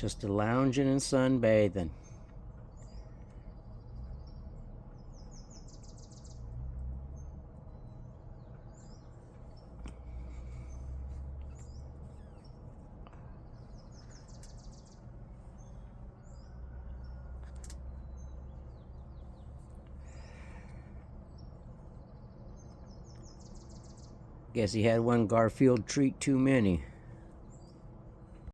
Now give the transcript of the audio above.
Just a lounging and sunbathing. Guess he had one Garfield treat too many.